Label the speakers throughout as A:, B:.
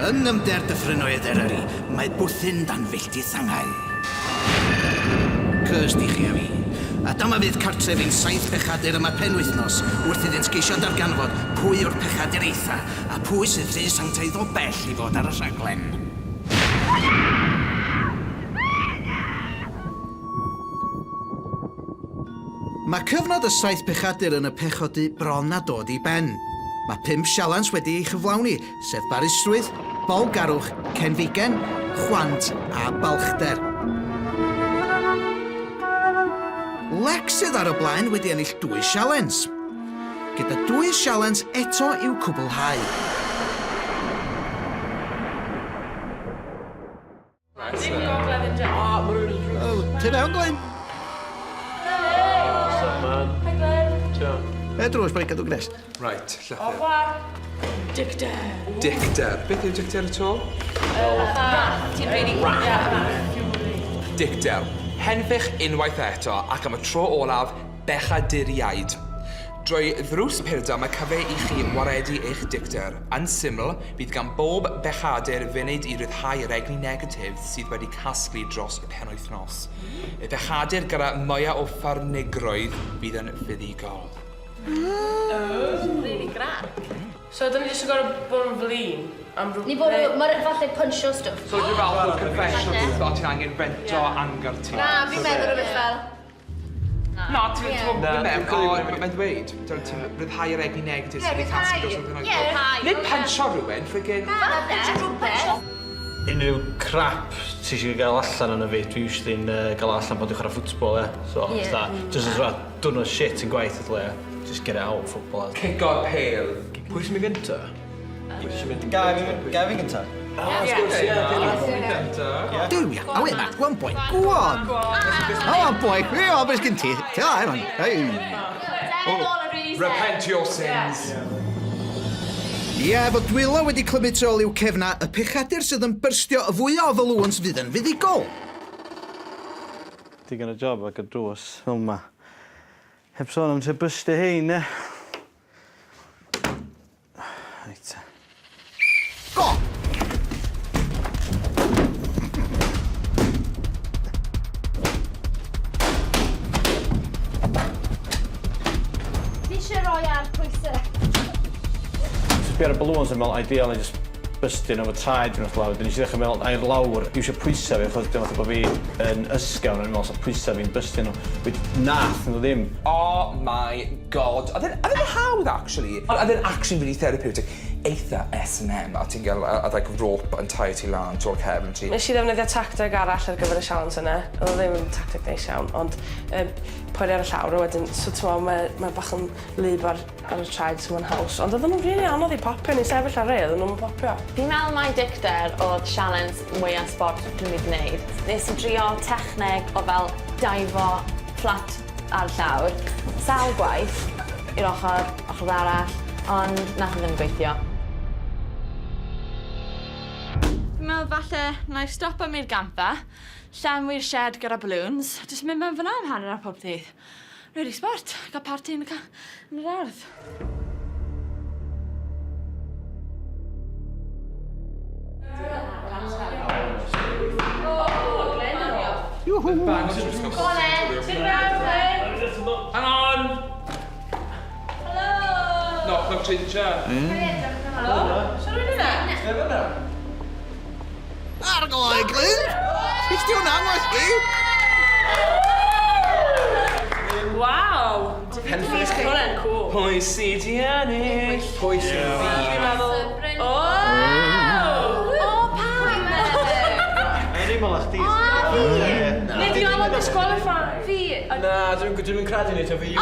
A: Yn ymder dyffrynnoedd Eryri, mae bwthyn dan fillti thangau. Cys di chi a fi. A dyma fydd cartref ein 7 pechadur yma penwythnos wrth iddynt geisio darganfod pwy yw'r pechadur eitha a pwy sydd rhy sanctaidd o bell i fod ar y rhaglen. Mae cyfnod y 7 pechadur yn y pechodu bron a dod i ben. Mae 5 sialans wedi ei chyflawni, sef barusrwydd, bolgarwch, cenfigen, chwant a balchder. Lex sydd ar y blaen wedi ennill 2 sialens. Gyda 2 sialens eto i'w cwblhau. Te fewn, Glenn?
B: What's up, man?
C: Hi, Glenn.
B: Ciao.
A: Drws, bai cadw gres.
D: Right, llythyr.
C: Opa. Dicter.
D: Dicter. Beth yw dicter at all?
C: Ti'n really...
D: Dicter. Henfych unwaith eto ac am y tro olaf bechaduriaid. Drwy ddrws purda mae cyfle i chi waredu eich dicter. Yn syml, bydd gan bob bechadur funud i ryddhau yr egni negatif sydd wedi casglu dros y penwythnos. Y bechadur gyda mwyaf o pharnigrwydd bydd yn fuddigol.
C: Really grac. So, dyn ni jyst yn gorau bod yn flin?
E: Ni bod yn falle punch o stwff.
D: So dwi'n fath o confessional booth o ti'n angen rento angar ti.
E: Na, fi'n meddwl rhywbeth fel.
D: Na, ti'n meddwl, mae'n dweud, ti'n ryddhau yr egni negatif sydd wedi casglu dros y penwythnos. Nid pensio rhywun, ffrigyn.
B: Unrhyw crap ti eisiau gael allan yn y fi, dwi usually'n gael allan bod i'ch ar y ffwtbol, So, just as well, dwrnod shit yn gwaith at le. Just get it out, football.
D: Kick o'r pêl.
B: Pwy sy'n mynd gynta? Gai fi'n gynta?
A: Duw, a wait, Matt, 1 point. Go on. Oh, 1 point. Oh, beth gen ti? Tell I,
D: Repent your sins.
A: Ie, fod Dwylo wedi clymu trol i'w cefna y pechadur sydd yn byrstio y fwy o ddolwns fydd yn fuddigol.
B: Digon o job ag y drws fel yma. Heb sôn am te bystio hein, ne? Reit.
A: Go!
E: Fi eisiau rhoi ar pwysau.
B: Just bi ar y balloons yn meddwl ideal neu just bystyn efo traed yn lawr. Dyn ni eisiau ddechrau meddwl a'r lawr. Dwi eisiau pwysau fi, achos dwi'n meddwl bod fi yn ysgawn yn meddwl sa pwysau fi'n bystyn nhw. Nath nhw ddim.
D: Oh my god. Oedd e'n hawdd, actually. Oedd e'n actually really therapeutic. Eitha S&M, a ti'n gael like rope yn taio ti lan to'r cefn ti.
C: Nes i ddefnyddio tacteg arall ar gyfer y sialens yna. Oedd ddim yn tacteg neis iawn, ond pwyri ar y llawr a wedyn, so ti'n meddwl, mae bach yn lyb ar y traed sy'n mwyn haws. Ond oedd nhw'n rili anodd i popio, ni sefyll ar ei, oedd nhw'n popio.
F: Fi'n meddwl mai dicter oedd sialens mwyaf sport dwi'n mynd wneud. Nes i drio techneg o fel daifo flat ar llawr, sawl gwaith i'r ochr arall, ond nath ddim gweithio.
G: Fi'n meddwl falle na i stop am i'r gampfa, llenwi'r shed gyda balloons, a jyst mynd mewn fyna am hanner ar pob dydd. Really sport, gael party yn yr ardd.
D: Yoo-hoo!
E: Go on then, sit around then.
D: Hang on!
E: Hello!
D: No, change the chair.
E: Hello? Siwr yn yna?
A: Ar gloi, Glyn! Sut di hwnna'n wathi?
C: Waw! Hwna'n cool.
D: Pwy sydd i ennill? Pwy sydd i
C: Fi'n meddwl... O!
E: O, pam?
B: Yn i'n meddwl chdi.
C: Nid i alw disqualify.
E: Fi.
B: Na, dwi'n credu ni to fi.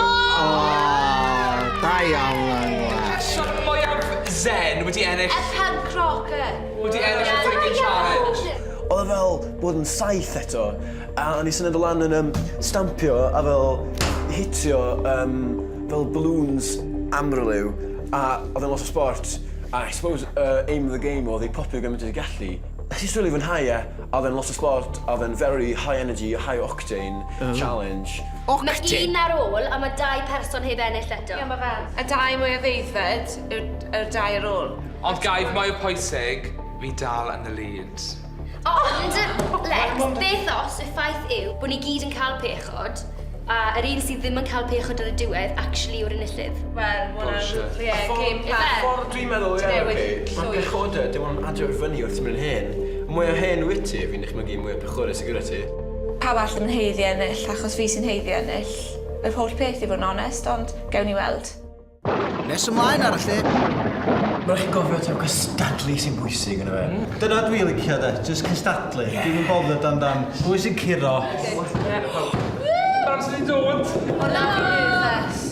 A: Da iawn, glas.
D: So mwyaf zen wedi ennill...
E: Y punk rocker.
D: Wedi ennill y friggin' challenge.
H: Oedd e fel bod yn 7 eto, a ni symud o lan yn stampio a fel hitio fel balloons amryliw, a oedd e'n lot o sport. A I suppose aim of the game oedd ei popio gymaint o gallu. Nes i really fwynhau a oedd e'n lot o sport, oedd e'n very high energy, high octane challenge.
E: Mae un ar ôl, a mae 2 person heb ennill eto. Ie, mae fel.
C: Y 2 mwy o ddeithfed yw'r 2 ar ôl.
D: Ond gaif mwy o pwysig, fi dal yn y lyd.
E: Ond, Lex, beth os y ffaith yw bod ni gyd yn cael pechod, a yr un sydd ddim yn cael pechod ar y diwedd actually yw'r enillydd?
F: Wel,
D: Bullshit.
F: game plan.
H: Ffordd dwi'n meddwl, ie,
F: Newid
H: okay. Mae
F: llwyr.
H: pechodau, dim ond adio fyny wrth mynd yn hen. Mwy o hen wyti, fi'n dychmygu mwy o pechodau sy'n gyda ti.
I: Pawb all yn heiddi ennill, achos fi sy'n heiddi ennill. Yr holl peth i fod yn onest, ond gawn ni weld.
A: Nes ymlaen ar y lle.
J: Rwy'ch chi'n gofio taw cystadlu sy'n bwysig yn y fe. Dyna dwi'n licio de, jyst cystadlu. Dwi'n yn bothered amdan pwy sy'n curo.
D: Pam sy'n ni'n dod?
F: O na fi nervous.